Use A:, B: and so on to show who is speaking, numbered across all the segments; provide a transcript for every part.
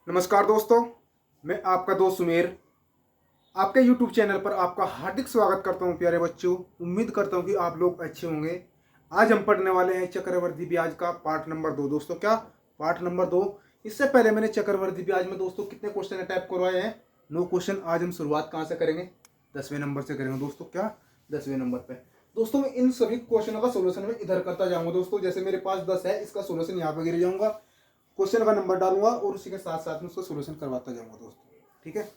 A: नमस्कार दोस्तों, मैं आपका दोस्त सुमेर आपके YouTube चैनल पर आपका हार्दिक स्वागत करता हूं। प्यारे बच्चों, उम्मीद करता हूं कि आप लोग अच्छे होंगे। आज हम पढ़ने वाले हैं चक्रवर्ती ब्याज का पार्ट नंबर 2। दोस्तों क्या पार्ट नंबर 2। इससे पहले मैंने चक्रवर्ती ब्याज में दोस्तों कितने क्वेश्चन टाइप करवाए हैं? 9 क्वेश्चन। आज हम शुरुआत कहाँ से करेंगे? 10वें नंबर से करेंगे दोस्तों। क्या 10वें नंबर पे दोस्तों मैं इन सभी क्वेश्चनों का सोल्यूशन में इधर करता जाऊंगा दोस्तों। जैसे मेरे पास 10 है, इसका सोल्यूशन यहाँ पे गिर जाऊंगा, क्वेश्चन का नंबर डालूंगा और उसी के साथ साथ में उसका सोल्यूशन करवाता जाऊंगा दोस्तों। ठीक है।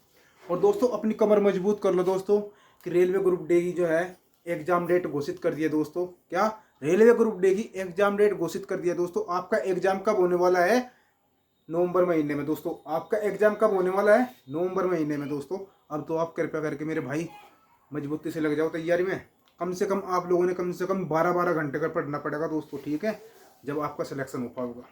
A: और दोस्तों अपनी कमर मजबूत कर लो दोस्तों कि रेलवे ग्रुप डी की जो है एग्जाम डेट घोषित कर दिया दोस्तों। क्या रेलवे ग्रुप डी की एग्जाम डेट घोषित कर दिया दोस्तों। आपका एग्जाम कब होने वाला है? नवंबर महीने में दोस्तों। आपका एग्जाम कब होने वाला है? नवंबर महीने में दोस्तों। अब तो आप कृपया करके मेरे भाई मजबूती से लग जाओ तैयारी में। कम से कम आप लोगों ने कम से कम 12-12 घंटे का पढ़ना पड़ेगा दोस्तों। ठीक है, जब आपका सिलेक्शन हो पाएगा।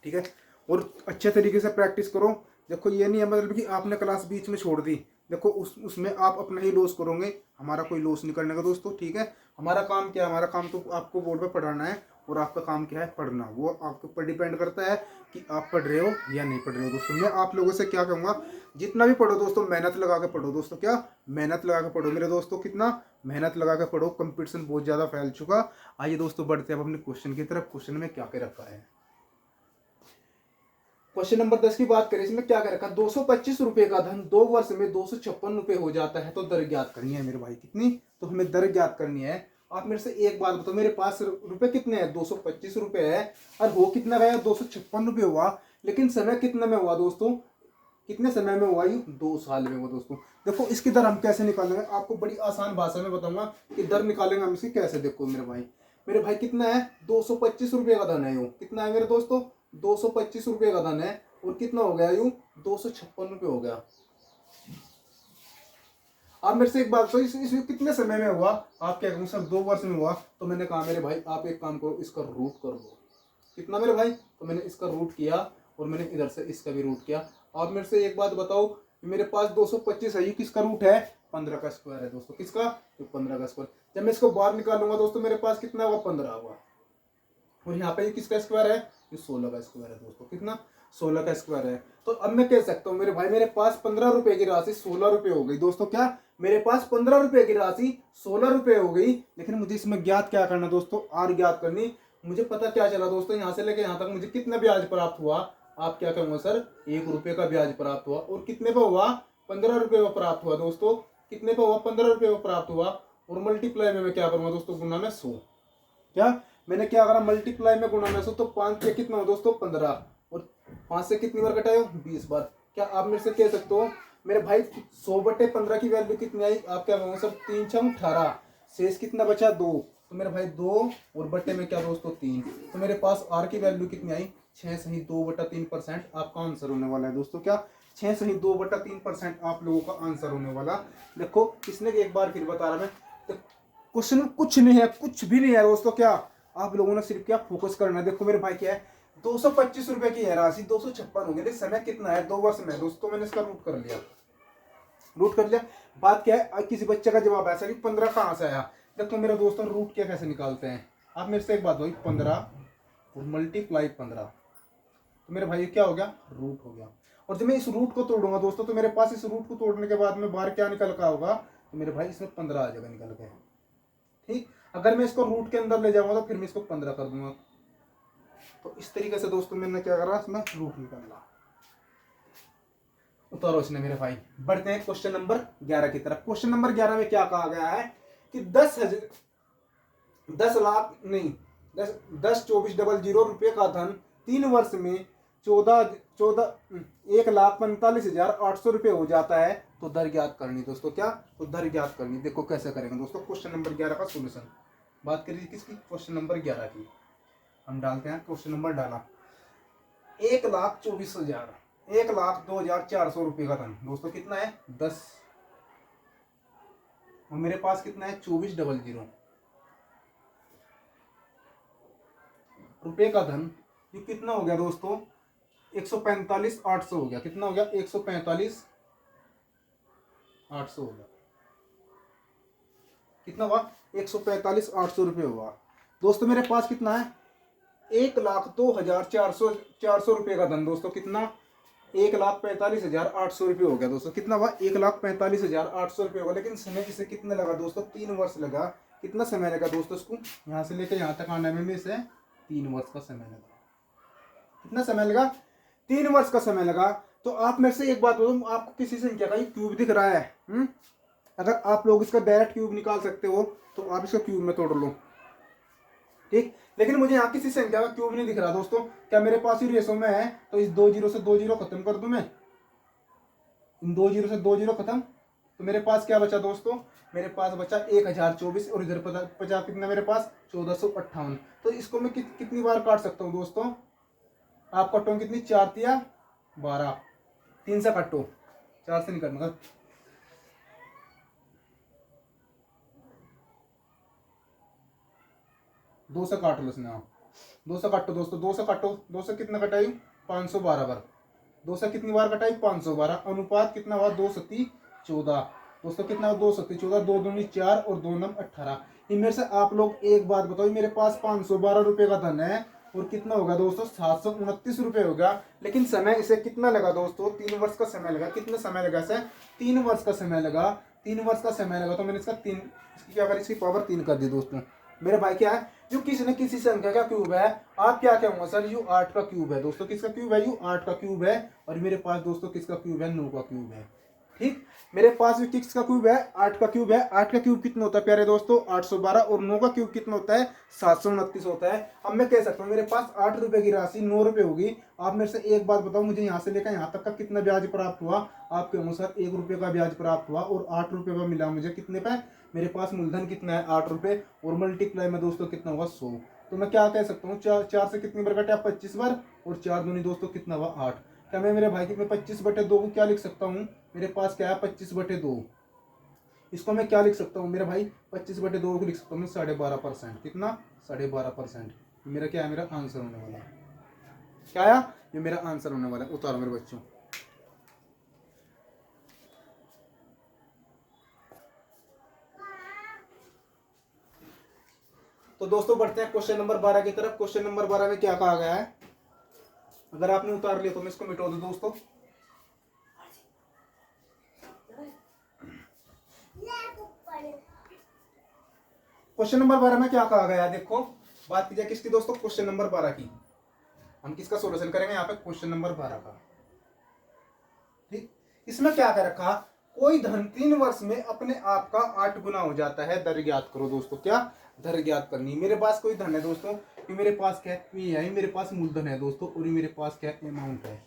A: ठीक है, और अच्छे तरीके से प्रैक्टिस करो। देखो ये नहीं है मतलब कि आपने क्लास बीच में छोड़ दी, देखो उसमें आप अपना ही लॉस करोगे, हमारा कोई लॉस नहीं करने का दोस्तों। ठीक है, हमारा काम क्या है? हमारा काम तो आपको बोर्ड पे पढ़ाना है और आपका काम क्या है? पढ़ना। वो आपके ऊपर डिपेंड करता है कि आप पढ़ रहे हो या नहीं पढ़ रहे हो दोस्तों। मैं आप लोगों से क्या कहूँगा, जितना भी पढ़ो दोस्तों मेहनत लगा के पढ़ो दोस्तों। क्या मेहनत लगा के पढ़ो मेरे दोस्तों? कितना मेहनत लगा के पढ़ो। कंपटीशन बहुत ज़्यादा फैल चुका। आइए दोस्तों बढ़ते हैं अब अपने क्वेश्चन की तरफ। क्वेश्चन में क्या क्या रखा है? क्वेश्चन नंबर 10 की बात करें, इसमें क्या कर रखा? 225 रुपए का धन 2 वर्ष में 256 रुपए हो जाता है तो दर ज्ञात करनी है मेरे भाई। कितनी? तो हमें दर ज्ञात करनी है। आप मेरे से एक बात बताओ, मेरे पास रुपए कितने हैं? 225 रुपए है और हो कितना गया? 256 रुपए हुआ। लेकिन समय कितने में हुआ दोस्तों? कितने समय में हुआ? ये 2 साल में हुआ दोस्तों। देखो इसकी दर हम कैसे निकालेंगे, आपको बड़ी आसान भाषा में बताऊंगा कि दर निकालेंगे हम इसकी कैसे। देखो मेरे भाई कितना है? 225 रुपये का धन है यूँ। कितना है मेरे दोस्तों? 225 रुपये का धन है और कितना हो गया यूँ? 256 रुपये हो गया। आप मेरे से एक बात तो इसमें कितने समय में हुआ? आप क्या कहूँ सर 2 वर्ष में हुआ। तो मैंने कहा मेरे भाई आप एक काम करो, इसका रूट कर दो। कितना मेरे भाई? तो मैंने इसका रूट किया और मैंने इधर से इसका भी रूट किया। आप मेरे से एक बात बताओ, मेरे पास 225 है, ये किसका रूट है? 15 का स्क्वायर है दोस्तों। किसका? तो 15 का स्क्वायर। जब मैं इसको बाहर निकालूंगा दोस्तों मेरे पास कितना हुआ? 15 हुआ। और यहाँ पे ये किसका स्क्वायर है? ये 16 का स्क्वायर है दोस्तों। कितना? 16 का स्क्वायर है। तो अब मैं कह सकता हूँ मेरे भाई मेरे पास 15 रुपए की राशि 16 रुपए हो गई दोस्तों। क्या मेरे पास 15 रुपए की राशि 16 रुपए हो गई। लेकिन मुझे इसमें ज्ञात क्या करना दोस्तों? आर ज्ञात करनी। मुझे पता क्या चला दोस्तों, यहाँ से लेके यहाँ तक मुझे कितना ब्याज प्राप्त हुआ? आप क्या कहूँगा सर? 1 रुपए का ब्याज प्राप्त हुआ। और कितने पे हुआ? 15 रुपए में प्राप्त हुआ दोस्तों। कितने पे हुआ? 15 रुपए में प्राप्त हुआ। और मल्टीप्लाई में मैं क्या करूंगा दोस्तों? गुना में 100। क्या मैंने क्या करा? मल्टीप्लाई में गुना में 100। तो 5 से कितना हो दोस्तों? 15। और 5 से कितनी बार घटाए हो? 20 बार। क्या आप मेरे से कह सकते हो मेरे भाई 100/15 की वैल्यू कितनी आई? आप क्या कहोगे सर? 3 6 18। शेष कितना बचा? 2। तो मेरे भाई 2 और बट्टे में क्या दोस्तों? 3। तो मेरे पास आर की वैल्यू कितनी आई? 6 सही 2/3%। आपका आंसर होने वाला है दोस्तों। क्या 6 सही 2/3% आप लोगों का आंसर होने वाला। देखो इसने एक बार फिर बता रहा मैं, क्वेश्चन में कुछ नहीं है, कुछ भी नहीं है दोस्तों। क्या आप लोगों ने सिर्फ क्या फोकस करना है? देखो मेरे भाई क्या है, 225 रुपए की है राशि, 256 हो गए। समय कितना है? 2 वर्ष में दोस्तों। मैंने इसका रूट कर लिया। रूट कर लिया। बात क्या है, किसी बच्चे का जवाब ऐसा कि 15 कहाँ से आया? देखो मेरे दोस्तों रूट क्या कैसे निकालते हैं? आप मेरे से एक बात होगी, 15 और मल्टीप्लाई 15। तो मेरे भाई क्या हो गया? रूट हो गया। और जब मैं इस रूट को तोड़ूंगा दोस्तों तो मेरे पास इस रूट को तोड़ने के बाद में बाहर क्या निकल का होगा? तो मेरे भाई इसमें 15 आ जाएगा निकल के। ठीक, अगर मैं इसको रूट के अंदर ले जाऊंगा तो फिर मैं इसको 15 कर दूंगा। तो इस तरीके से दोस्तों मैंने क्या करा? इसमें रूट निकाला। उतारो इसने मेरे भाई। बढ़ते हैं क्वेश्चन नंबर 11 की तरफ। क्वेश्चन नंबर 11 में क्या कहा गया है कि 10 लाख नहीं 10 2400 रुपये का धन 3 वर्ष में 1,45,800 रुपये हो जाता है तो दर ज्ञात करनी दोस्तों। क्या? तो दर ज्ञात करनी। देखो कैसे करेंगे दोस्तों। क्वेश्चन नंबर 11 का सोल्यूशन। बात करिए किसकी? क्वेश्चन नंबर 11 की। हम डालते हैं क्वेश्चन नंबर डाला 1,24,000 1,02,400 रुपये का धन दोस्तों। कितना है? 10। और मेरे पास कितना है? 2400 रुपये का धन। ये कितना हो गया दोस्तों? 145,800 हो गया। कितना हो गया? 145,800 हो गया। कितना हुआ? 145,800 रुपये हुआ दोस्तों। मेरे पास कितना है? 1,02,400 रुपये का धन दोस्तों। कितना? 1,45,800 रुपये हो गया दोस्तों। कितना हुआ? 1,45,800 रुपये होगा। लेकिन समय इसे कितना लगा दोस्तों? 3 वर्ष लगा। कितना समय लगा दोस्तों इसको यहाँ से लेकर यहाँ तक आने में इसे 3 वर्ष का समय लगा। कितना समय लगा? 3 वर्ष का समय लगा। तो आप मेरे से एक बात बोलो, आपको किसी संख्या का क्यूब दिख रहा है, अगर आप लोग इसका डायरेक्ट क्यूब निकाल सकते हो तो आप इसका क्यूब में तोड़ लो, ठीक। लेकिन मुझे यहाँ किसी संख्या का क्यूब नहीं दिख रहा दोस्तों। क्या मेरे पास ही रेशो में है? तो इस 2 जीरो से 2 जीरो खत्म कर दूं मैं, इन 2 जीरो से 2 जीरो खत्म, तो मेरे पास क्या बचा दोस्तों? मेरे पास बचा 1024 और इधर 50 कितना मेरे पास? 1458। तो इसको मैं कितनी बार काट सकता हूँ दोस्तों? आप कटो कितनी? 4 तिया 12, 3 से काटो, 4 से नहीं काटूंगा। 2 से काट लो इसने, 2 से काटो दोस्तों, 2 से काटो। 2 से कितना कटाई? 512 बार। 2 से कितनी बार कटाई? 512। अनुपात कितना हुआ? 2 सती 14 दोस्तों। कितना हुआ? 2 सती 14, 2 दूनी 4 और 2 नम 18। इनमें से आप लोग एक बात बताओ, मेरे पास 512 रुपये का धन है और कितना होगा दोस्तों? 729 रुपये होगा। लेकिन समय इसे कितना लगा दोस्तों? 3 वर्ष का समय लगा। कितना समय लगा इसे? 3 वर्ष का समय लगा। 3 वर्ष का समय लगा तो मैंने इसका 3, इसकी क्या करी? इसकी पावर 3 कर दी दोस्तों। मेरे भाई क्या है? जो किसी न किसी संख्या का क्यूब है। आप क्या कहूंगा सर? यू 8 का क्यूब है दोस्तों। किसका क्यूब है? यू 8 का क्यूब है। और मेरे पास दोस्तों किसका क्यूब है? 9 का क्यूब है, ठीक। मेरे पास भी किसका क्यूब है? 8 का क्यूब है। 8 का क्यूब कितना होता है प्यारे दोस्तों? 812। और 9 का क्यूब कितना होता है? 729 होता है। अब मैं कह सकता हूँ मेरे पास 8 रुपए की राशि 9 रुपए होगी। आप मेरे से एक बात बताओ, मुझे यहाँ से लेकर यहाँ तक का कितना ब्याज प्राप्त हुआ? आपके अनुसार 1 रुपये का ब्याज प्राप्त हुआ और 8 रुपये का मिला मुझे कितने पे? मेरे पास मूलधन कितना है? 8 रुपये और मल्टीप्लाई में दोस्तों कितना हुआ? 100। तो मैं क्या कह सकता हूँ? 4 से कितनी बार कटा? 25 बार। और 4 दूनी दोस्तों कितना हुआ? 8। क्या मैं मेरे भाई की मैं 25/2 को क्या लिख सकता हूँ? मेरे पास क्या है? 25/2। इसको मैं क्या लिख सकता हूँ मेरे भाई? 25/2 को लिख सकता हूँ मैं 12.5%। कितना? 12.5%। मेरा क्या है? मेरा आंसर होने वाला है। क्या आया? ये मेरा आंसर होने वाला है। उतारो मेरे बच्चों। तो दोस्तों बढ़ते हैं क्वेश्चन नंबर 12 की तरफ। क्वेश्चन नंबर 12 में क्या कहा गया है? अगर आपने उतार लिया तो मैं इसको मिटा दूं दोस्तों। क्वेश्चन नंबर 12 में क्या कहा गया है? देखो, बात की जाए किसकी दोस्तों? क्वेश्चन नंबर 12 की। हम किसका सोल्यूशन करेंगे यहाँ पे? क्वेश्चन नंबर 12 का, ठीक। इसमें क्या कर रखा? कोई धन 3 वर्ष में अपने आप का 8 गुना हो जाता है। दर ज्ञात करो दोस्तों। क्या दर ज्ञात करनी? मेरे पास कोई धन है दोस्तों, ये मेरे पास क्या है? मेरे पास मूलधन है दोस्तों और ये मेरे पास क्या अमाउंट है।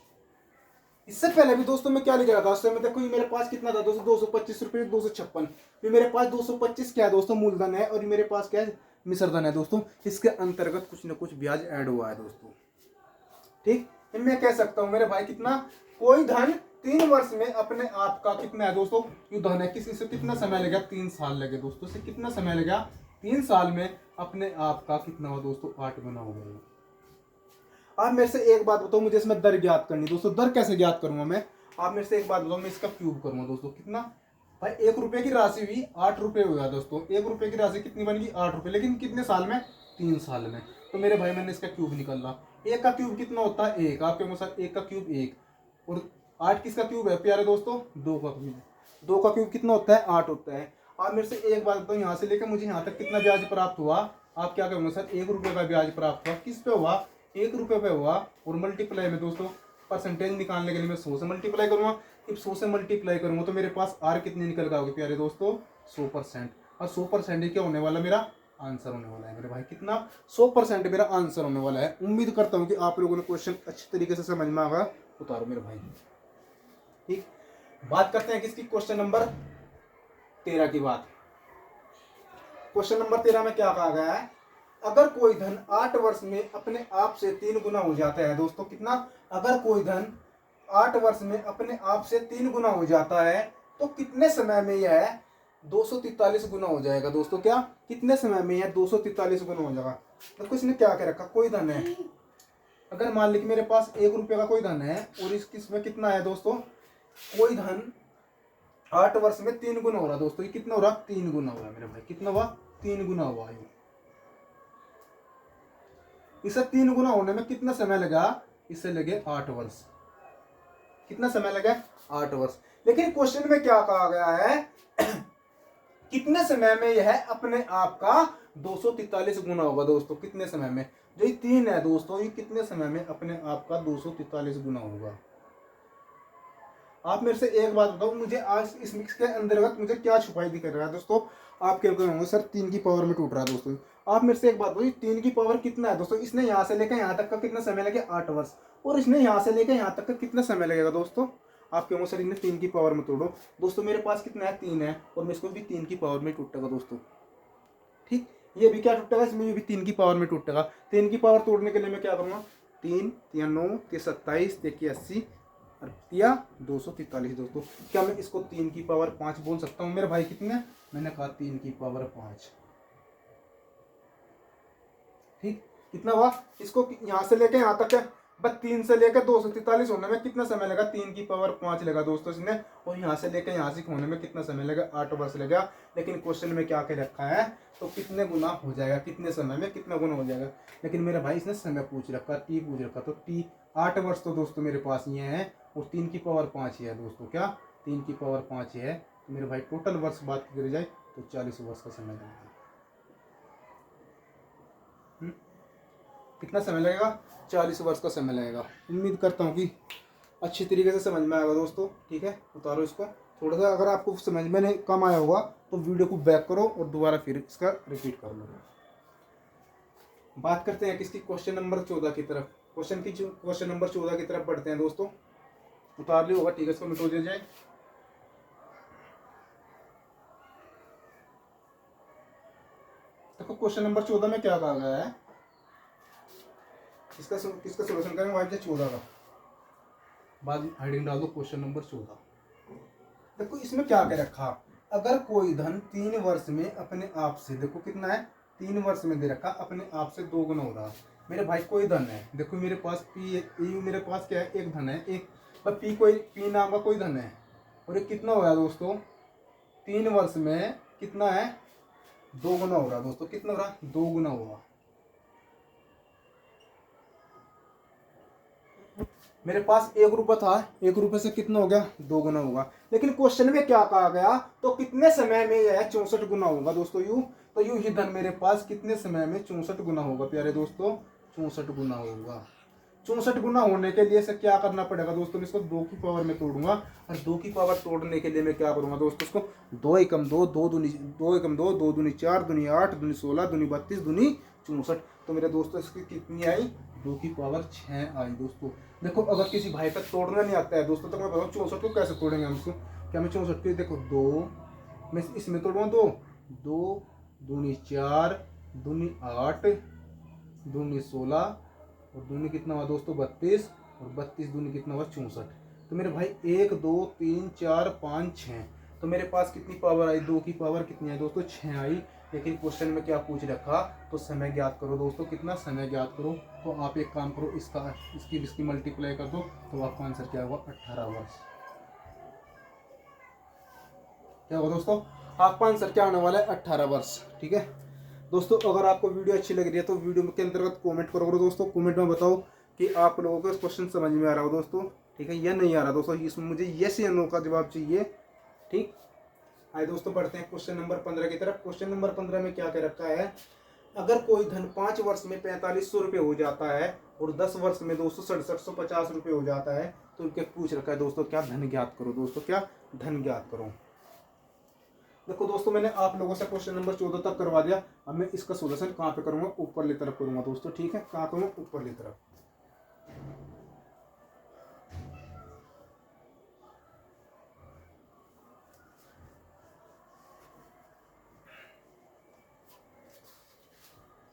A: इससे पहले भी दोस्तों मैं क्या लिख रहा था उस समय? देखो ये मेरे पास कितना था दोस्तों? 225 रुपये 256। ये मेरे पास 225 क्या है दोस्तों? मूलधन है। और ये मेरे पास क्या है? मिश्रधन है दोस्तों। इसके अंतर्गत कुछ ना कुछ ब्याज ऐड हुआ है दोस्तों, ठीक। मैं कह सकता हूं मेरे भाई कितना? कोई धन 3 वर्ष में अपने आप का कितना है दोस्तों? ये धन है। किसी से कितना समय लगेगा? 3 साल लगे दोस्तों। से कितना समय लगेगा? 3 साल में अपने आप का कितना हुआ दोस्तों? 8 गुना हो गया। आप मेरे से एक बात बताओ, मुझे इसमें दर ज्ञात करनी दोस्तों। दर कैसे ज्ञात करूंगा मैं? आप मेरे से एक बात बताओ, मैं इसका क्यूब करूंगा दोस्तों। कितना भाई? 1 रुपए की राशि हुई 8 रुपए हुआ दोस्तों। 1 रुपए की राशि कितनी बनेगी? 8 रुपए। लेकिन कितने साल में? 3 साल में। तो मेरे भाई मैंने इसका क्यूब निकाला। 1 का क्यूब कितना होता है? 1। आपके अनुसार 1 का क्यूब 1 और 8 किसका क्यूब है प्यारे दोस्तों? 2 का क्यूब। 2 का क्यूब कितना होता है? 8 होता है। आप मेरे से एक बात बताओ, यहाँ से लेकर मुझे यहाँ तक कितना ब्याज प्राप्त हुआ? आप क्या कहोगे सर? 1 रुपए का ब्याज प्राप्त हुआ। किस पे हुआ? 1 रुपए पे हुआ। और मल्टीप्लाई में दोस्तों परसेंटेज निकालने के लिए मैं 100 से मल्टीप्लाई करूंगा। जब 100 से मल्टीप्लाई करूंगा तो मेरे पास आर कितनी निकल कर आओगे प्यारे दोस्तों? 100%। और 100% ही क्या होने वाला? मेरा आंसर होने वाला है मेरे भाई। कितना? 100% मेरा आंसर होने वाला है। उम्मीद करता हूँ कि आप लोगों ने क्वेश्चन अच्छी तरीके से समझ में आगा। उतारो मेरे भाई, ठीक। बात करते हैं किसकी? क्वेश्चन नंबर 13 की बात। क्वेश्चन नंबर 13 में क्या कहा गया है? अगर कोई धन 8 वर्ष में अपने आप से 3 गुना हो जाता है दोस्तों। कितना? अगर कोई धन 8 वर्ष में अपने आप से 3 गुना हो जाता है तो कितने समय में यह 243 गुना हो जाएगा दोस्तों? क्या कितने समय में यह 243 गुना हो जाएगा? तो इसने क्या कह रखा? कोई धन है, अगर मान ली कि मेरे पास 1 रुपये का कोई धन है और इसमें कितना है दोस्तों? कोई धन 8 वर्ष में 3 गुना हो रहा दोस्तों। ये कितना हो रहा? 3 गुना हुआ मेरे भाई। कितना हुआ? 3 गुना हुआ। इसे 3 गुना होने में कितना समय लगा? इसे लगे 8 वर्ष। कितना समय लगा? 8 वर्ष। लेकिन क्वेश्चन में क्या कहा गया है? कितने समय में यह अपने आप का 243 गुना होगा दोस्तों? कितने समय में? जो ये 3 है दोस्तों, ये कितने समय में अपने आप का 243 गुना होगा? आप मेरे से एक बात बताओ, मुझे आज इस मिक्स के अंतर्गत मुझे क्या छुपाई दिख रहा है दोस्तों? आप क्या कहोगे सर 3 की पावर में टूट रहा है दोस्तों। आप मेरे से एक बात बताओ, 3 की पावर कितना है दोस्तों? इसने यहाँ से लेकर यहाँ तक का कितना समय लगे? 8 वर्ष। और इसने यहाँ से लेकर यहाँ तक का कितना समय लगेगा दोस्तों? आप कहोगे सर इन्हें 3 की पावर में तोड़ो। दोस्तों मेरे पास कितना है? 3 है, और मैं इसको भी 3 की पावर में टूटेगा दोस्तों। ठीक, ये भी क्या टूटेगा? इसमें ये भी 3 की पावर में टूटेगा। 3 की पावर तोड़ने के लिए मैं क्या करूँगा? 3 या 9 या 27 या 80 या 243 दोस्तों। क्या मैं इसको 3 की पावर 5 बोल सकता हूँ मेरे भाई? कितने? मैंने कहा 3 की पावर 5। ठीक, कितना हुआ? इसको यहाँ से लेके यहाँ तक है, बस 3 से लेकर 243 होने में कितना समय लगा? 3 की पावर 5 लगा दोस्तों इसने। और यहाँ से लेकर यहाँ से होने में कितना समय लगा? 8 वर्ष लगा। लेकिन क्वेश्चन में क्या कह रखा है? तो कितने गुना हो जाएगा, कितने समय में कितना गुना हो जाएगा। लेकिन मेरा भाई इसने समय पूछ रखा, टी पूछ रखा, तो टी 8 वर्ष तो दोस्तों मेरे पास ये है, और 3 की पावर 5 ही है दोस्तों। क्या 3 की पावर 5 ही है? तो मेरे भाई टोटल वर्ष बात करी जाए तो 40 वर्ष का समय लगेगा। कितना समय लगेगा? 40 वर्ष का समय लगेगा। उम्मीद करता हूँ कि अच्छी तरीके से समझ में आएगा दोस्तों। ठीक है, उतारो इसको। थोड़ा सा अगर आपको समझ में नहीं कम आया होगा तो वीडियो को बैक करो और दोबारा फिर इसका रिपीट कर लो। बात करते हैं किसकी? क्वेश्चन नंबर 14 की तरफ। क्वेश्चन नंबर 14 की तरफ बढ़ते हैं दोस्तों। उतार लिया होगा, ठीक है, इसको मिटो दिया जाए। देखो क्वेश्चन नंबर 14 में क्या कहा गया है? किसका सोल्यूशन करेंगे? वाइफ 14 का। बाद में हेडिंग डाल दो क्वेश्चन नंबर 14। देखो इसमें क्या कह रखा? अगर कोई धन 3 वर्ष में अपने आप से, देखो कितना है? 3 वर्ष में दे रखा, अपने आप से 2 गुना हो रहा। मेरे भाई कोई धन है, देखो मेरे पास पी, मेरे पास क्या है? एक धन है, एक पी, कोई पी नाम का कोई धन है। और ये कितना हो रहा है दोस्तों? 3 वर्ष में कितना है? 2 गुना हो रहा है दोस्तों। कितना हो रहा? 2 गुना हुआ। मेरे पास 1 रुपया था, 1 रुपये से कितना हो गया? 2 गुना होगा। लेकिन क्वेश्चन में क्या कहा गया? तो कितने समय में यह 64 गुना होगा दोस्तों? यूं तो यूं ही धन मेरे पास कितने समय में 64 गुना होगा प्यारे दोस्तों? 64 गुना होगा। 64 गुना होने के लिए से क्या करना पड़ेगा दोस्तों? मैं इसको 2 की पावर में तोड़ूंगा, और 2 की पावर तोड़ने के लिए मैं क्या करूंगा दोस्तों? इसको 2 एकम 2, 2 दूनी 2 एकम 2, 2 दूनी 4, दूनी 8, दूनी 16, दूनी 32, दूनी 64। तो मेरे दोस्तों इसकी कितनी आई? 2 की पावर 6 आई दोस्तों। देखो अगर किसी भाई का तोड़ना नहीं आता है दोस्तों, तो मैं बताऊँ 64 को कैसे तोड़ेंगे हम इसको? क्या मैं 64 को देखो 2, मैं इसमें तोड़ूँगा 2, 2 दूनी 4, दूनी 8, दूनी 16, और दूनी कितना हुआ दोस्तों? 32, और 32 दूनी कितना हुआ? 64। तो मेरे भाई 1 2 3 4 5 6, तो मेरे पास कितनी पावर आई? 2 की पावर कितनी आई दोस्तों? 6 आई। लेकिन क्वेश्चन में क्या पूछ रखा? तो समय ज्ञात करो दोस्तों। कितना समय ज्ञात करो? तो आप एक काम करो, इसकी मल्टीप्लाई कर दो, तो आपका आंसर क्या होगा? 18 वर्ष। क्या होगा दोस्तों? आपका आंसर क्या आने वाला है? 18 वर्ष। ठीक है दोस्तों, अगर आपको वीडियो अच्छी लग रही है तो वीडियो के अंतर्गत कमेंट करो दोस्तों। कमेंट में बताओ कि आप लोगों को क्वेश्चन समझ में आ रहा हो दोस्तों। ठीक है, या नहीं आ रहा दोस्तों? इसमें मुझे यस या नो का जवाब चाहिए। ठीक, आइए दोस्तों बढ़ते हैं क्वेश्चन नंबर 15 की तरफ। क्वेश्चन नंबर 15 में क्या कह रखा है? अगर कोई धन 5 वर्ष में 4500 रुपये हो जाता है, और 10 वर्ष में दोस्तों 6750 रुपये हो जाता है, तो उनके पूछ रखा है दोस्तों क्या? धन ज्ञात करो दोस्तों। क्या? धन ज्ञात करो। देखो दोस्तों मैंने आप लोगों से क्वेश्चन नंबर 14 तक करवा दिया। अब मैं इसका सोल्यूशन कहाँ पे करूँगा? ऊपरली तरफ करूँगा दोस्तों। ठीक है, कहाँ करूँगा? ऊपरली तरफ।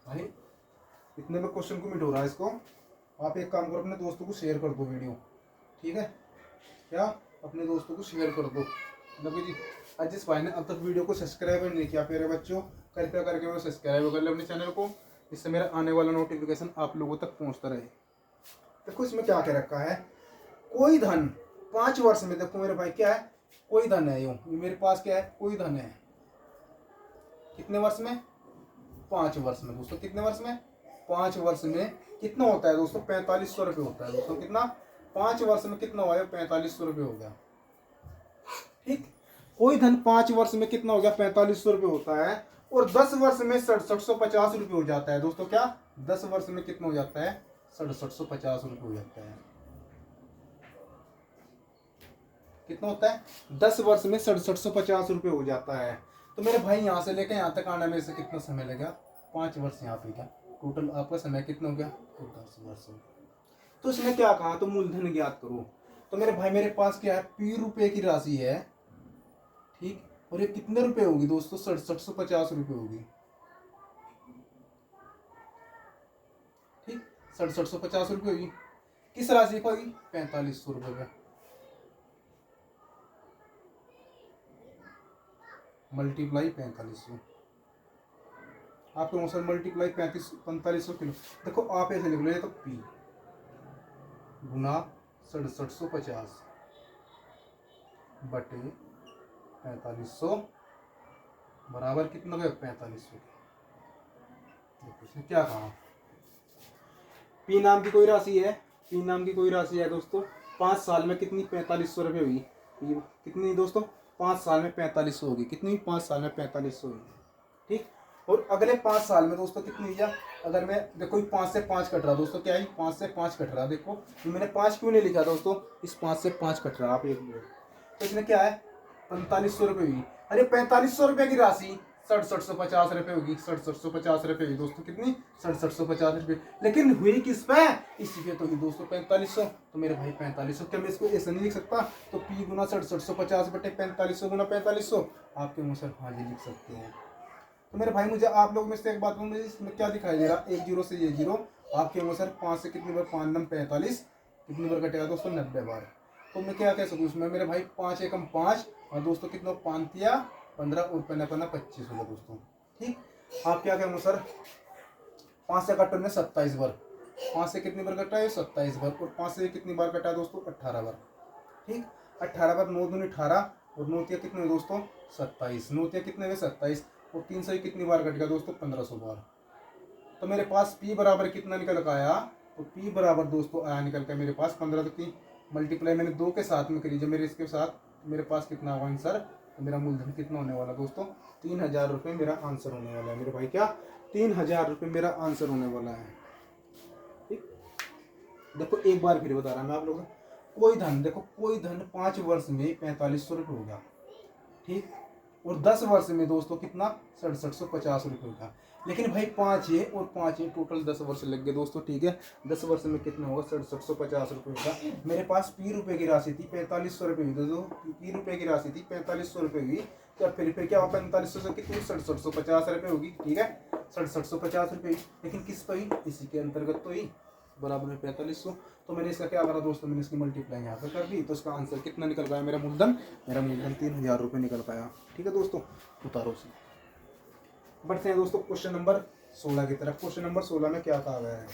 A: भाई इतने में क्वेश्चन को मिट हो रहा है। इसको आप एक काम करो, अपने दोस्तों को शेयर कर दो वीडियो। ठीक है, क्या? अपने दोस्तों को शेयर कर दो। देखो जी, आज जिस भाई ने अब तक वीडियो को सब्सक्राइब नहीं किया प्यारे बच्चों, कृपया करके वो सब्सक्राइब कर ले अपने चैनल को, जिससे मेरा आने वाला नोटिफिकेशन आप लोगों तक पहुंचता रहे। देखो इसमें क्या कह रखा है? कोई धन 5 वर्ष में, देखो मेरे भाई क्या है? कोई धन है। यूं मेरे पास क्या है? कोई धन है। कितने वर्ष में? 5 वर्ष में दोस्तों। कितने वर्ष में? 5 वर्ष में कितना होता है दोस्तों? 4500 रुपये होता है दोस्तों। कितना? 5 वर्ष में कितना हुआ? 4500 रुपये हो गया। ठीक, कोई धन 5 वर्ष में कितना हो गया? 4500 रुपये होता है। और 10 वर्ष में 6750 रुपये हो जाता है दोस्तों। क्या 10 वर्ष में कितना हो जाता है? 6750 रुपये हो जाता है। कितना होता है? 10 वर्ष में 6750 रुपये हो जाता है। तो मेरे भाई यहाँ से लेकर यहाँ तक आने में से कितना समय लगेगा? 5 वर्ष यहाँ पे। क्या टोटल आपका समय कितना हो गया? 10 वर्ष। तो इसने क्या कहा? तो मूलधन ज्ञात करो। तो मेरे भाई मेरे पास क्या है? P रुपए की राशि है। ठीक, और ये कितने रुपए होगी दोस्तों? 6750 रुपये होगी। ठीक, 6750 रुपये होगी। किस राशि पर होगी? 4500 रुपये पे। मल्टीप्लाई 4500। आपके अनुसार मल्टीप्लाई 4500 किलो। देखो आप ऐसे लिख लो, ये तो P गुना 6750 बटे 4500 बराबर कितना हो गया? 4500। देखो इसने क्या कहा? P नाम की कोई राशि है। P नाम की कोई राशि है दोस्तों। 5 साल में कितनी? 4500 रुपये हुई। कितनी दोस्तों? 5 साल में 4500 होगी। कितनी? 5 साल में 4500 होगी। ठीक, और अगले 5 साल में दोस्तों कितनी हुई? अगर मैं देखो 5 से 5 कट रहा दोस्तों। क्या है? 5 से 5 कट रहा। देखो मैंने 5 क्यों नहीं लिखा दोस्तों? इस 5 से 5 कट रहा। आप एक मिनट। तो इसमें क्या है? 4500 रुपये हुई। अरे 4500 रुपये की राशि 6750 रुपये होगी। 6750 रुपये हुई दोस्तों। कितनी? 6750 रुपये। लेकिन हुई किस पे? इसी पे तो हुई दोस्तों 4500। तो मेरे भाई 4500, क्या मैं इसको ऐसा नहीं लिख सकता? तो P गुना 6750 बटे 4500 गुना 4500। आपके अनुसार हाँ जी लिख सकते हैं। तो मेरे भाई मुझे आप लोग में से एक बात बोलूँ, मुझे इसमें क्या दिखाई दे रहा? एक जीरो से ये जीरो। आपके अनुसार 5 से कितनी बार? 5 नम 45। कितनी बार कटेगा दोस्तों? 90 बार। तो मैं क्या कह सकूँ इसमें? मेरे भाई 5 एकम 5 और दोस्तों कितना? 5 तिया 15 और 15 25 होगा दोस्तों। ठीक, आप क्या कहेंगे सर? 5 से कटने में 27 बार। 5 से कितनी बार कटा है? 27 बार। और 5 से कितनी बार कटा है दोस्तों? 18 बार। ठीक, 18 बार 9 दूनी 18 और 9 तिया कितने हुए दोस्तों? 27। 9 तिया कितने हुए? 27। और 3 से कितनी बार कट गया दोस्तों? 1500 बार। तो मेरे पास P बराबर कितना निकल कर आया? तो P बराबर दोस्तों आया निकल कर मेरे पास 15। तो की मल्टीप्लाई मैंने 2 के साथ में करी, जब मेरे इसके साथ मेरे पास कितना होगा आंसर? तो मेरा मूलधन कितना होने वाला दोस्तों? 3000 रुपये मेरा आंसर होने वाला है मेरे भाई। क्या 3000 रुपये मेरा आंसर होने वाला है। ठीक, देखो एक बार फिर बता रहा मैं आप लोगों को। कोई धन, देखो कोई धन 5 वर्ष में 4500 रुपये होगा। ठीक, और 10 वर्ष में दोस्तों कितना? 6750 रुपये का। लेकिन भाई 5 ये और 5 ये टोटल 10 वर्ष लग गए दोस्तों। ठीक है, 10 वर्ष में कितना होगा? 6750 रुपये का। मेरे पास P रुपये की राशि थी 4500 रुपये हुई। दोस्तों P रुपये की राशि थी 4500 रुपये हुई। क्या फिर क्या हुआ? 4500 से कितनी? 6750 रुपये होगी। ठीक है, 6750 रुपये। लेकिन किस पर हुई? इसी के अंतर्गत तो ही बराबर में 4500। तो मैंने इसका क्या करा दोस्तों? मैंने इसकी मल्टीप्लाई यहाँ पर कर दी। तो इसका आंसर कितना निकल पाया? मेरा मूलधन 3000 रुपये निकल पाया। ठीक है दोस्तों, उतारो से। बढ़ते हैं दोस्तों क्वेश्चन नंबर 16 की तरफ। क्वेश्चन नंबर 16 में क्या कहा गया है?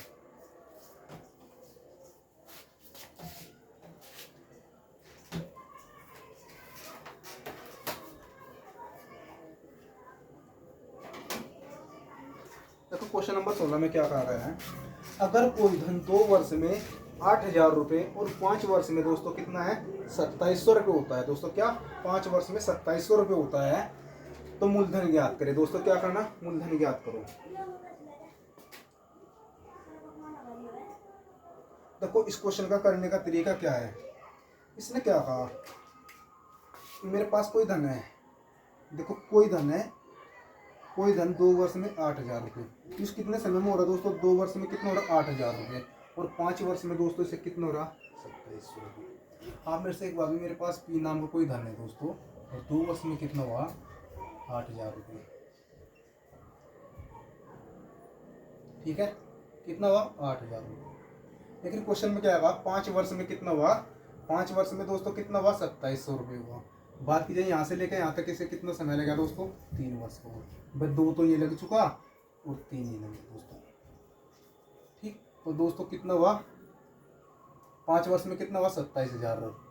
A: देखो क्वेश्चन नंबर 16 में क्या कहा गया है? अगर कोई धन 2 वर्ष में 8000 रुपये और 5 वर्ष में दोस्तों कितना है? 2700 रुपये होता है दोस्तों। क्या 5 वर्ष में 2700 रुपये होता है? तो मूलधन ज्ञात करें दोस्तों। क्या करना? मूलधन ज्ञात करो। देखो इस क्वेश्चन का करने का तरीका क्या है? इसने क्या कहा? मेरे पास कोई धन है। देखो कोई धन है, कोई धन 2 वर्ष में 8000 रुपये। इस कितने समय में हो रहा दोस्तों? 2 वर्ष में कितना हो रहा? 8000 रुपये। और 5 वर्ष में दोस्तों इसे कितना हो रहा? 2700 रुपये। आप मेरे से एक बात, मेरे पास P नाम का कोई धन है दोस्तों, और 2 वर्ष में कितना हुआ? 8000 रुपये। ठीक है, कितना हुआ? 8000 रुपये। लेकिन क्वेश्चन में क्या हुआ? 5 वर्ष में कितना हुआ? 5 वर्ष में दोस्तों कितना हुआ? 2700 रुपये हुआ। बात की जाए यहाँ से लेकर यहाँ तक इसे कितना समय लगा दोस्तों? 3 वर्ष का। बस 2 तो ये लग चुका और 3 ये लगे दोस्तों। ठीक, तो दोस्तों कितना हुआ? 5 वर्ष में कितना हुआ? 27000 रुपये।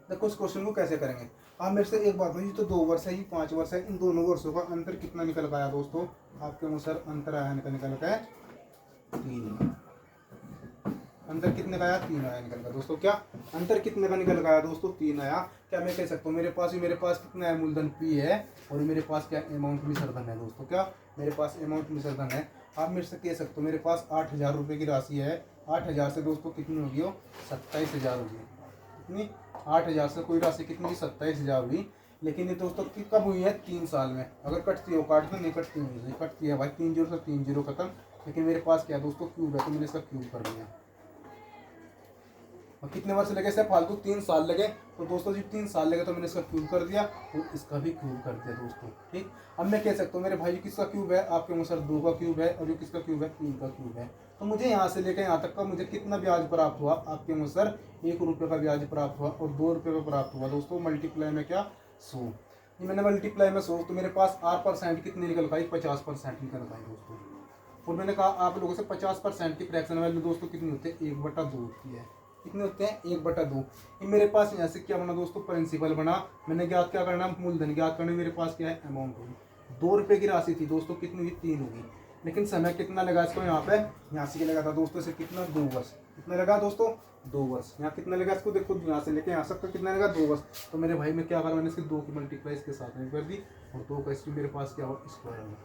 A: देखो इस क्वेश्चन को कैसे करेंगे? आप मेरे से एक बात है, ये तो 2 वर्ष है, ये 5 वर्ष है। इन दोनों वर्षों का अंतर कितना निकल पाया दोस्तों? आपके अनुसार अंतर आया निकल के 3। अंतर कितने का आया, 3 आया निकल का दोस्तों। क्या अंतर कितने का निकल का आया दोस्तों, 3 आया। क्या मैं कह सकता हूँ मेरे पास कितना है, मूलधन P है और मेरे पास क्या अमाउंट मिश्रधन है दोस्तों। क्या मेरे पास अमाउंट मिश्रधन है। आप मेरे से कह सकते हो मेरे पास 8,000 रुपये की राशि है। 8,000 से दोस्तों कितनी होगी, वो 27,000 होगी। कितनी, 8,000 से कोई राशि कितनी हुई, 27,000 हुई। लेकिन ये दोस्तों कब हुई है, 3 साल में। अगर कटती हो काट दो, नहीं कटती हुई नहीं कटती है भाई, 3 जीरो से 3 जीरो खत्म। लेकिन मेरे पास क्या है दोस्तों, क्यूब है, तो मैंने इसका क्यूब कर दिया। और कितने वर्ष लगे इससे, फालतू 3 साल लगे। तो दोस्तों जी 3 साल लगे तो मैंने इसका क्यूब कर दिया और इसका भी क्यूब कर दिया दोस्तों। ठीक, अब मैं कह सकता हूँ मेरे भाई किसका क्यूब है, आपके अनुसार 2 का क्यूब है, और जो किसका क्यूब है, 3 का क्यूब है। तो मुझे यहाँ से लेकर यहाँ तक का मुझे कितना ब्याज प्राप्त हुआ, आपके अनुसार 1 रुपये का ब्याज प्राप्त हुआ और 2 रुपये का प्राप्त हुआ दोस्तों। मल्टीप्लाई में क्या, 100। ये मैंने मल्टीप्लाई में 100, तो मेरे पास R% कितनी निकल पाई, 50% निकल पाई दोस्तों। और मैंने कहा आप लोगों से 50% की फ्रैक्शन वैल्यू दोस्तों कितनी होती है, 1/2 होती है। कितने होते हैं, 1/2। ये मेरे पास यहाँ से क्या बना दोस्तों, प्रिंसिपल बना। मैंने ज्ञात क्या करना, मूलधन ज्ञात करना। मेरे पास क्या है, अमाउंट होगी। 2 रुपये की राशि थी दोस्तों, कितनी हुई, 3 होगी। लेकिन समय कितना लगा इसको, यहाँ से लगा था दोस्तों, इसे कितना, 2 वर्ष। कितना लगा दोस्तों, 2 वर्ष। यहाँ कितना लगा इसको, देखो यहाँ से लेके यहाँ तक कितना लगा, 2 वर्ष। तो मेरे भाई में क्या करा, मैंने इसकी 2 की मल्टीप्लाई इसके साथ में कर दी और 2 का इसकी मेरे पास क्या हो, स्क्वायर होगा।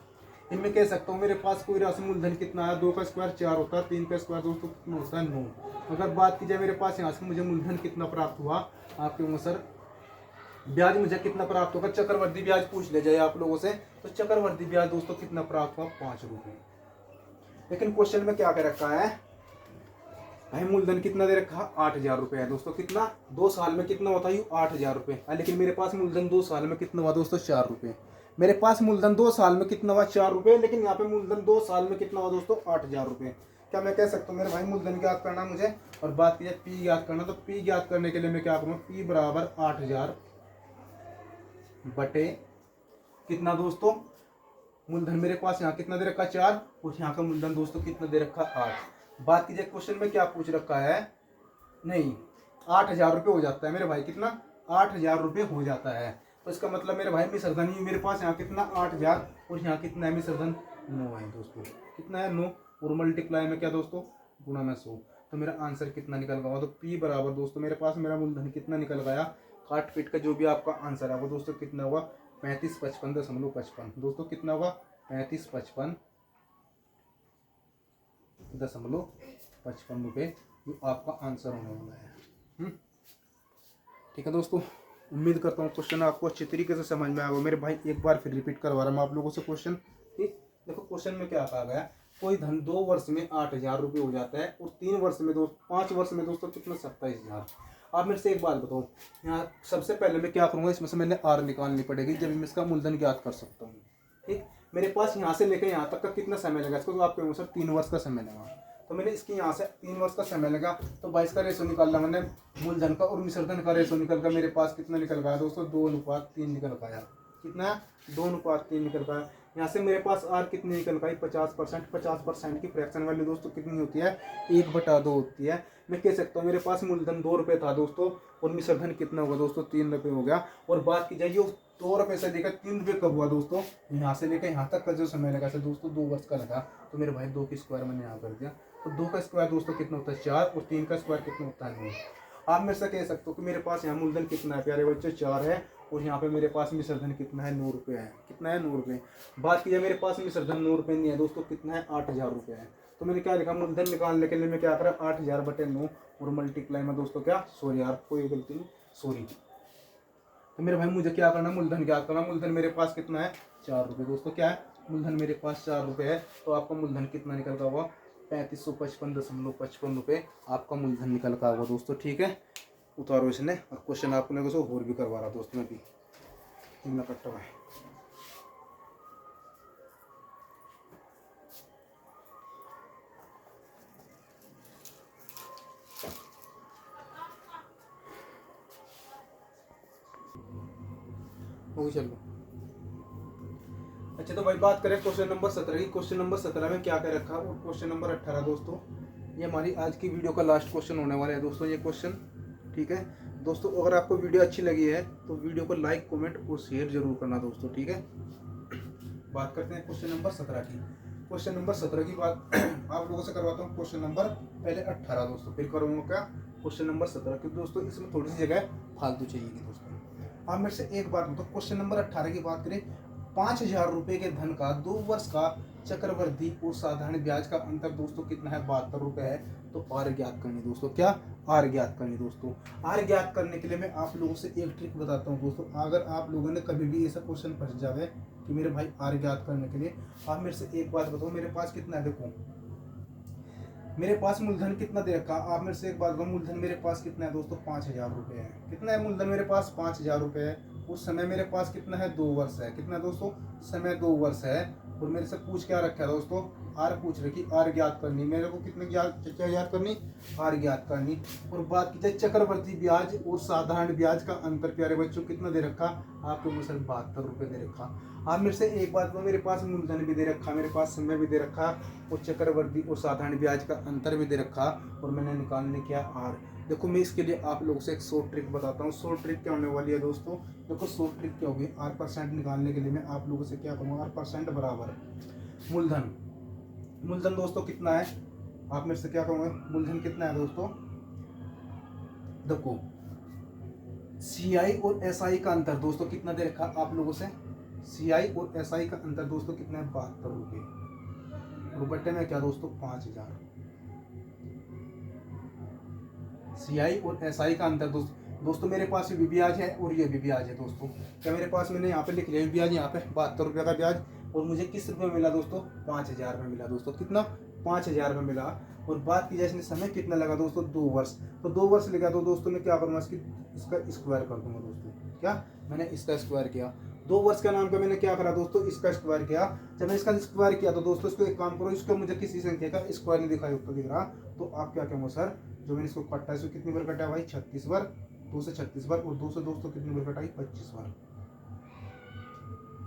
A: इनमें कह सकता हूँ मेरे पास कोई राशि मूलधन कितना आया, 2 का स्क्वायर 4 होता है, 3 का स्क्वायर दोस्तों कितना होता है, 9। अगर बात की जाए मेरे पास यहाँ से मुझे मूलधन कितना प्राप्त हुआ, आपके अनुसार ब्याज मुझे कितना प्राप्त होगा, चक्रवर्ती ब्याज पूछ ले जाए आप लोगों से, तो चक्रवर्ती ब्याज दोस्तों कितना प्राप्त हुआ, 5 रुपये। लेकिन क्वेश्चन में क्या कर रखा है भाई, मूलधन कितना दे रखा है, 8,000 रुपये है दोस्तों। कितना, 2 साल में कितना होता है, 8,000 रुपये। लेकिन मेरे पास मूलधन 2 साल में कितना हुआ दोस्तों, 4 रुपये। मेरे पास मूलधन 2 साल में कितना हुआ, 4 रुपये। लेकिन यहाँ पे मूलधन 2 साल में कितना हुआ दोस्तों, 8,000 रुपये। क्या मैं कह सकता हूँ मेरे भाई मूलधन ज्ञात करना मुझे, और बात की जाए P ज्ञात करना, तो P ज्ञात करने के लिए मैं क्या करूँगा, P बराबर 8,000 बटे कितना दोस्तों, मूलधन मेरे पास यहाँ कितना दे रखा, 4, और यहाँ का मूलधन दोस्तों कितना दे रखा, 8। बात कीजिए क्वेश्चन में क्या पूछ रखा है, नहीं 8,000 रुपये हो जाता है मेरे भाई, कितना, 8,000 रुपये हो जाता है। तो इसका मतलब मेरे भाई मिश्रधन ही मेरे पास यहाँ कितना, 8,000, और यहाँ कितना है मिश्रधन, 9 है दोस्तों। कितना है, 9, और मल्टीप्लाई में क्या दोस्तों, गुणा में 100। तो मेरा आंसर कितना निकल गया, तो P बराबर दोस्तों मेरे पास मेरा मूलधन कितना निकल गया, काट पीट का जो भी आपका आंसर है वो दोस्तों कितना हुआ, 3555.55 दोस्तों। कितना होगा, 3555.55 रुपये जो आपका आंसर होने वाला है। ठीक है दोस्तों, उम्मीद करता हूँ क्वेश्चन आपको अच्छी तरीके से समझ में आएगा। मेरे भाई एक बार फिर रिपीट करवा रहा हूँ आप लोगों से क्वेश्चन। ठीक, देखो क्वेश्चन में क्या कहा गया, कोई धन 2 वर्ष में 8,000 रुपये हो जाता है और 3 वर्ष में 5 वर्ष में दोस्तों कितना, 27,000। आप मेरे से एक बात बताओ, यहाँ सबसे पहले मैं क्या करूँगा, इसमें से मैंने R निकालनी पड़ेगी जब मैं इसका मूलधन ज्ञात कर सकता हूँ। ठीक, मेरे पास यहाँ से लेकर यहाँ तक का कितना समय लगा इसको, तो आपके अनुसार 3 वर्ष का समय लगा। तो मैंने इसकी यहाँ से 3 वर्ष का समय लगा, तो 22 का रेशो निकालना मैंने मूलधन का, और मिश्रधन का रेशो निकल कर मेरे पास कितना निकल गया दोस्तों, 2:3 निकल गया। कितना, 2:3 निकल गया। यहाँ से मेरे पास R कितनी निकल गई, 50%। 50% की फ्रैक्शन वैल्यू दोस्तों कितनी होती है, 1/2 होती है। मैं कह सकता हूँ मेरे पास मूलधन 2 रुपये था दोस्तों, और मिश्रधन कितना होगा दोस्तों, 3 रुपये हो गया। और बात की जाए 2 रुपये से लेकर 3 रुपये कब हुआ दोस्तों, यहाँ से लेकर यहाँ तक का जो समय लगा था दोस्तों, 2 वर्ष का लगा। तो मेरे भाई 2 की स्क्वायर मैंने यहाँ कर दिया। तो 2 का स्क्वायर दोस्तों कितना होता है, 4, और 3 का स्क्वायर कितना होता है, 9। आप मेरे से कह सकते हो कि मेरे पास यहाँ मूलधन कितना है प्यारे बच्चों, 4 है, और यहाँ पे मेरे पास मिश्रधन कितना है, 9 रुपये है। कितना है, 9 रुपये। बात की जाए मेरे पास मिश्रधन 9 रुपये नहीं है दोस्तों, कितना है, 8,000 रुपये है। तो मैंने क्या लिखा, मूलधन निकालने के लिए मैं क्या करा, 8,000 बटे 9, और मल्टीप्लाई में दोस्तों क्या, सॉरी यार कोई गलती नहीं, सॉरी। तो मेरे भाई मुझे क्या करना, मूलधन क्या करना, मूलधन मेरे पास कितना है, 4 रुपये दोस्तों। क्या है, मूलधन मेरे पास 4 रुपये है। तो आपका मूलधन कितना निकल का होगा, 3555.55 रुपये आपका मूलधन निकल का होगा दोस्तों। ठीक है, उतारो इसने, और क्वेश्चन आप लोगों को और भी करवा रहा दोस्तों मैं भी इतना कट्टा है। चलो अच्छा, तो भाई बात करें क्वेश्चन नंबर 17 की। क्वेश्चन नंबर 17 में क्या कर रखा है, और क्वेश्चन नंबर 18 दोस्तों, ये हमारी आज की वीडियो का लास्ट क्वेश्चन होने वाला है दोस्तों ये क्वेश्चन। ठीक है दोस्तों, अगर आपको वीडियो अच्छी लगी है तो वीडियो को लाइक, कमेंट और शेयर जरूर करना दोस्तों। ठीक है, बात करते हैं क्वेश्चन नंबर 17 की। क्वेश्चन नंबर 17 की बात आप लोगों से करवाता हूँ। क्वेश्चन नंबर पहले 18 दोस्तों, फिर करूँगा क्या क्वेश्चन नंबर 17, क्योंकि दोस्तों इसमें थोड़ी सी जगह फालतू चाहिएगी दोस्तों। आप मेरे से एक बात बताओ, क्वेश्चन नंबर 18 की बात करें, 5,000 रुपये के धन का 2 वर्ष का चक्रवृद्धि और साधारण ब्याज का अंतर दोस्तों कितना है, 72 रुपये है। तो आर ज्ञात करनी दोस्तों, क्या आर ज्ञात करनी दोस्तों। आर ज्ञात करने के लिए मैं आप लोगों से एक ट्रिक बताता हूँ दोस्तों। अगर आप लोगों ने कभी भी ऐसा क्वेश्चन फंस जावे कि मेरे भाई आर ज्ञात करने के लिए, आप मेरे से एक बात बताओ, मेरे पास कितना है, देखो मेरे पास मूलधन कितना दे रखा। आप मेरे से एक बात बताओ, मूलधन मेरे पास कितना है दोस्तों, 5,000 रुपये है। कितना है मूलधन मेरे पास, 5,000 रुपये है। उस समय मेरे पास कितना है, 2 वर्ष है। कितना दोस्तों, समय 2 वर्ष है। और मेरे से पूछ क्या रखा है दोस्तों, आर पूछ रखी, आर ज्ञात करनी। मेरे को कितने क्या ज्ञात करनी, आर ज्ञात करनी। और बात की जाए चक्रवर्ती ब्याज और साधारण ब्याज का अंतर प्यारे बच्चों कितना दे रखा, आपके मुझे 72 रुपये दे रखा। आप मेरे से एक बात, मेरे पास मूलधन भी दे रखा, मेरे पास समय भी दे रखा, और चक्रवर्ती और साधारण ब्याज का अंतर भी दे रखा, और मैंने निकालने किया आर। देखो मैं इसके लिए आप लोगों से एक शॉर्ट ट्रिक बताता हूँ। शॉर्ट ट्रिक क्या होने वाली है दोस्तों, देखो शॉर्ट ट्रिक क्या होगी, आर परसेंट निकालने के लिए मैं आप लोगों से क्या करूँगा, आर परसेंट बराबर मूलधन। मूलधन दोस्तों कितना है, आप मेरे से क्या कहूँगा, मूलधन कितना है दोस्तों। देखो सीआई और एसआई का अंतर दोस्तों कितना दे रखा आप लोगों से, सीआई और एसआई का अंतर दोस्तों कितना है, 72 रुपये। और बट्टे में क्या दोस्तों, 5,000। सीआई और एसआई का अंतर दोस्तों मेरे पास भी ब्याज है और ये भी ब्याज है दोस्तों। क्या मेरे पास, मैंने यहाँ पे लिख लिया ब्याज, यहाँ पे 72 रुपये का ब्याज, और मुझे किस रुपये मिला दोस्तों, 5,000 में मिला दोस्तों। कितना, 5,000 में मिला। और बात की जाए इसमें समय कितना लगा दोस्तों, 2 वर्ष। तो 2 वर्ष लगा तो दोस्तों मैं क्या करूँगा, इसका स्क्वायर कर दूंगा दोस्तों। क्या, मैंने इसका स्क्वायर किया। 2 वर्ष का नाम का मैंने क्या करा दोस्तों, इसका स्क्वायर किया। जब मैंने इसका स्क्वायर किया तो दोस्तों इसको एक काम करो, इसको मुझे किसी संख्या का स्क्वायर नहीं दिखाई उत्तर दिख रहा, तो आप क्या कहोगे सर, जो मैंने इसको कटा है इसको कितनी बार कटा है भाई, 36 बार। 2 से 36 बार, और 2 से दोस्तों कितनी बार कटाई, 25 बार,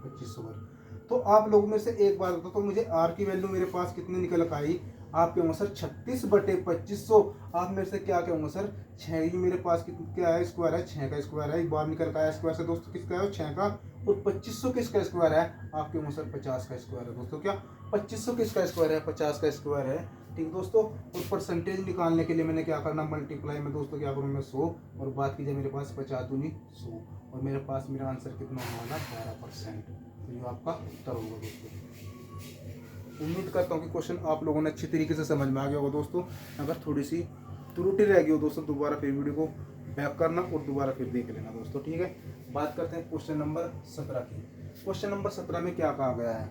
A: 2500 बार। तो आप लोग में से एक बार बताओ, तो मुझे आर की वैल्यू मेरे पास कितनी निकल आई, आप कहोगे सर 36/2500। आप मेरे से क्या कहोगे सर, 6 ही मेरे पास क्या है, स्क्वायर है, 6 का स्क्वायर है। एक बार निकल का है स्क्वायर से दोस्तों, किसका है, 6 का। और 2500 किसका स्क्वायर है, आप कहोगे सर 50 का स्क्वायर है दोस्तों। क्या 2500 किसका स्क्वायर है, 50 का स्क्वायर है। ठीक दोस्तों, और परसेंटेज निकालने के लिए मैंने क्या करना, मल्टीप्लाई में दोस्तों क्या करूँ मैं 100, और बात कीजिए मेरे पास 50 दूनी 100, और मेरे पास मेरा आंसर कितना होगा, 12%। तो ये आपका उत्तर होगा दोस्तों। उम्मीद करता हूँ कि क्वेश्चन आप लोगों ने अच्छी तरीके से समझ में आ गया होगा दोस्तों। अगर थोड़ी सी त्रुटि रह गई हो दोस्तों, दोबारा फिर वीडियो को बैक करना और दोबारा फिर देख लेना दोस्तों। ठीक है, बात करते हैं क्वेश्चन नंबर 17 की। क्वेश्चन नंबर 17 में क्या कहा गया है,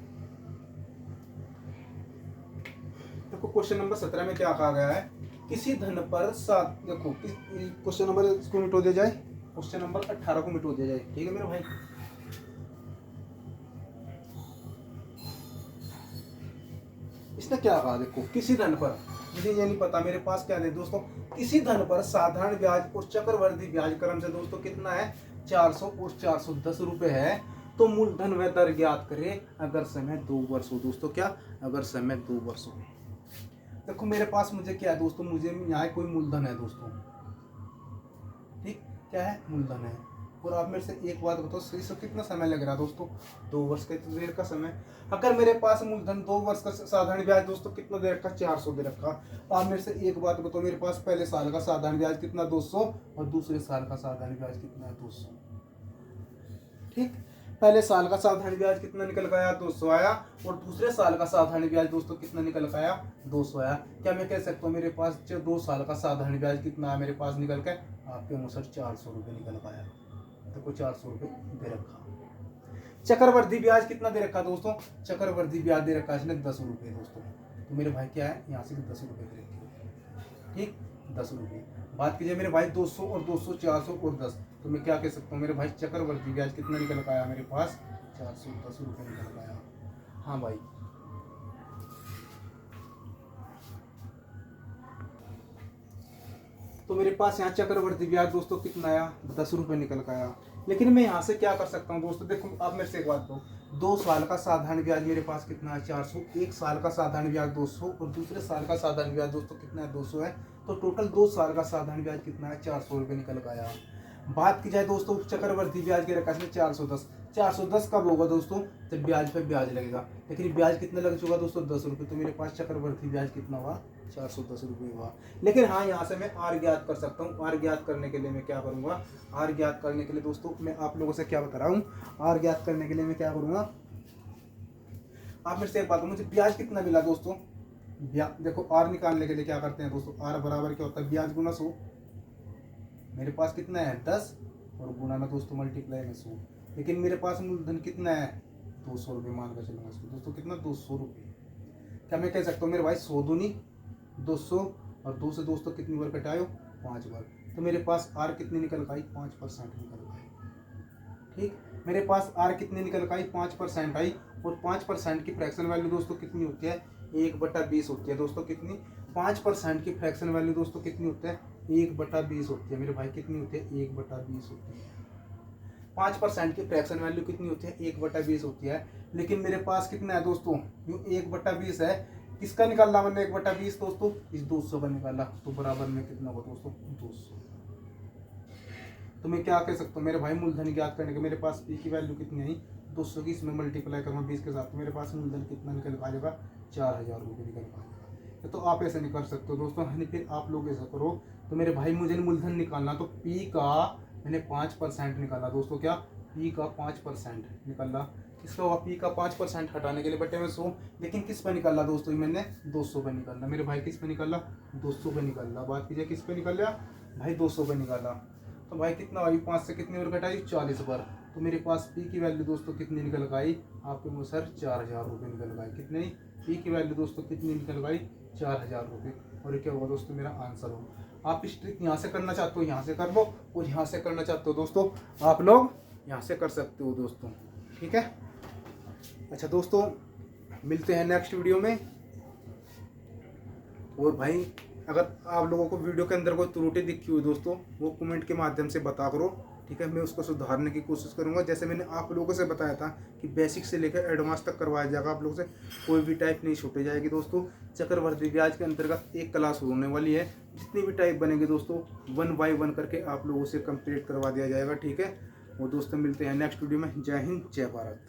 A: देखो क्वेश्चन नंबर 17 में क्या कहा गया है, किसी धन पर सात, देखो क्वेश्चन नंबर इसको मिटो दिया जाए, क्वेश्चन नंबर 18 को मिटो दिया जाए। ठीक है मेरे भाई, इसने क्या कहा, देखो किसी धन पर, मुझे ये नहीं पता मेरे पास क्या है दोस्तों, किसी धन पर साधारण ब्याज और चक्रवर्ती ब्याज क्रम से दोस्तों कितना है, 400 और 410 रुपये है। तो मूलधन व दर ज्ञात करें अगर समय 2 वर्ष हो दोस्तों। क्या, अगर समय 2 वर्ष हो। देखो मेरे पास मुझे क्या है दोस्तों, मुझे यहाँ कोई मूलधन है दोस्तों। ठीक, क्या है, मूलधन है। और आप मेरे से एक बात बताओ, सही से कितना समय लग रहा है दोस्तों, 2 वर्ष का देर का समय। अगर मेरे पास मूलधन 2 वर्ष का साधारण ब्याज दोस्तों कितना दे रखा, 400 दे रखा। आप मेरे से एक बात बताओ, मेरे पास पहले साल का साधारण ब्याज कितना, 200, और दूसरे साल का साधारण ब्याज कितना है, 200। ठीक, पहले साल का साधारण ब्याज कितना निकल गया, 200 आया, और दूसरे साल का साधारण ब्याज दोस्तों कितना निकल गया, 200 आया। क्या मैं कह सकता हूँ मेरे पास 2 साल का साधारण ब्याज कितना है मेरे पास निकल के, आपके अनुसार 400 रुपये निकल गया। देखो 400 रुपये दे रखा। चक्रवर्ती ब्याज कितना दे रखा दोस्तों, चक्रवर्ती ब्याज दे रखा इसने 10 रुपये दोस्तों। तो मेरे भाई क्या है, यहाँ से 10 रुपये दे रखे। ठीक, 10 रुपये। बात कीजिए मेरे भाई 200 और 200, 400 और 10, तो मैं क्या कह सकता हूँ मेरे भाई, चक्रवर्ती ब्याज कितना निकल का आया मेरे पास, 410 रुपये निकल का आया। हाँ भाई, तो मेरे पास यहाँ चक्रवर्ती ब्याज दोस्तों कितना आया, 10 रुपये निकल का आया। लेकिन मैं यहाँ से क्या कर सकता हूँ दोस्तों, देखो आप मेरे से एक बात कहो, 2 साल का साधारण ब्याज मेरे पास कितना है, 400, 1 साल का साधारण ब्याज 200, और दूसरे साल का साधारण ब्याज दोस्तों कितना है, 200 है। तो टोटल 2 साल का साधारण ब्याज कितना है, 400 रुपये निकल का आया। बात की जाए दोस्तों चक्रवर्ती ब्याज के रखा इसमें 410, 410 कब होगा दोस्तों, जब ब्याज पे ब्याज लगेगा। लेकिन ब्याज कितना लग चुका दोस्तों, 10 रुपये। तो मेरे पास चक्रवर्ती ब्याज कितना हुआ, 410 रुपये हुआ। लेकिन हाँ, यहाँ से मैं आर ज्ञात कर सकता हूँ। आर ज्ञात करने के लिए मैं क्या करूँगा, आर ज्ञात करने के लिए दोस्तों मैं आप लोगों से क्या बता रहा हूँ, आर ज्ञात करने के लिए मैं क्या करूँगा, आप मेरे से एक बात, मुझे ब्याज कितना मिला दोस्तों। देखो आर निकालने के लिए क्या करते हैं दोस्तों, आर बराबर क्या होता है, ब्याज गुना 100। मेरे पास कितना है 10 और गुना में दोस्तों मल्टीप्लाई में 100। लेकिन मेरे पास मूलधन कितना है, 200 रुपये मान कर चलूँगा इसको दोस्तों, कितना 200 रुपये। क्या मैं कह सकता हूँ मेरे भाई 100 दूनी 200 और 2 से दोस्तों कितनी बार कटायो, 5 बार। तो मेरे पास आर कितनी निकल आई, 5% निकल आई। ठीक, मेरे पास आर कितनी निकल आई, 5% आई। और 5% की फ्रैक्शन वैल्यू दोस्तों कितनी होती है, 1/20 होती है दोस्तों। कितनी, 5% की फ्रैक्शन वैल्यू दोस्तों कितनी होती है, 1/20 होती है मेरे भाई। कितनी होती है, 1/20 होती है। 5% की फ्रैक्शन वैल्यू कितनी होती है, 1/20 होती है। लेकिन मेरे पास कितना है दोस्तों, यूँ 1/20 है। किसका निकाला मैंने 1/20 दोस्तों, इस 200 का निकाला। तो बराबर में कितना होगा दोस्तों, 200। तो मैं क्या कह सकता हूँ मेरे भाई, मूलधन ज्ञात करने के मेरे पास पी की वैल्यू कितनी आई, 200 की इसमें मल्टीप्लाई करूँगा 20 के साथ, तो मेरे पास मूलधन कितना निकल पाएगा, 4000 रुपये निकल पाएगा। तो आप ऐसे नहीं कर सकते हो दोस्तों, यानी फिर आप लोग ऐसा करो। तो मेरे भाई मुझे मूलधन निकालना, तो पी का मैंने 5% निकाला दोस्तों। क्या, पी का 5% निकाला। किसका हुआ, पी का 5% हटाने के लिए बटे में 100। लेकिन किस पे निकाला दोस्तों, मैंने 200 पे निकाला मेरे भाई। किस पे निकाला, 200 पे निकाला। बात कीजिए किस पे निकाला भाई, 200 पे निकाला। तो भाई कितना आई, 5 से कितनी और घटाई, 40 बार। तो मेरे पास पी की वैल्यू दोस्तों कितनी निकल गई, आपके मुँह सर 4000 रुपये निकल गए। कितने, पी की वैल्यू दोस्तों कितनी निकल गई, 4000 रुपये। और ये क्या होगा दोस्तों, मेरा आंसर होगा। आप इस ट्रिक यहाँ से करना चाहते हो यहाँ से कर लो, और यहाँ से करना चाहते हो दोस्तों आप लोग यहाँ से कर सकते हो दोस्तों। ठीक है, अच्छा दोस्तों, मिलते हैं नेक्स्ट वीडियो में। और भाई अगर आप लोगों को वीडियो के अंदर कोई त्रुटि दिखी हुई दोस्तों, वो कमेंट के माध्यम से बता करो। ठीक है, मैं उसको सुधारने की कोशिश करूंगा। जैसे मैंने आप लोगों से बताया था कि बेसिक से लेकर एडवांस तक करवाया जाएगा आप लोगों से, कोई भी टाइप नहीं छूटे जाएगी दोस्तों। चक्रवर्ती ब्याज के अंतर्गत एक क्लास होने वाली है, जितनी भी टाइप बनेंगे दोस्तों 1 बाय 1 करके आप लोगों से कंप्लीट करवा दिया जाएगा। ठीक है, वो दोस्तों मिलते हैं नेक्स्ट वीडियो में। जय हिंद, जय भारत।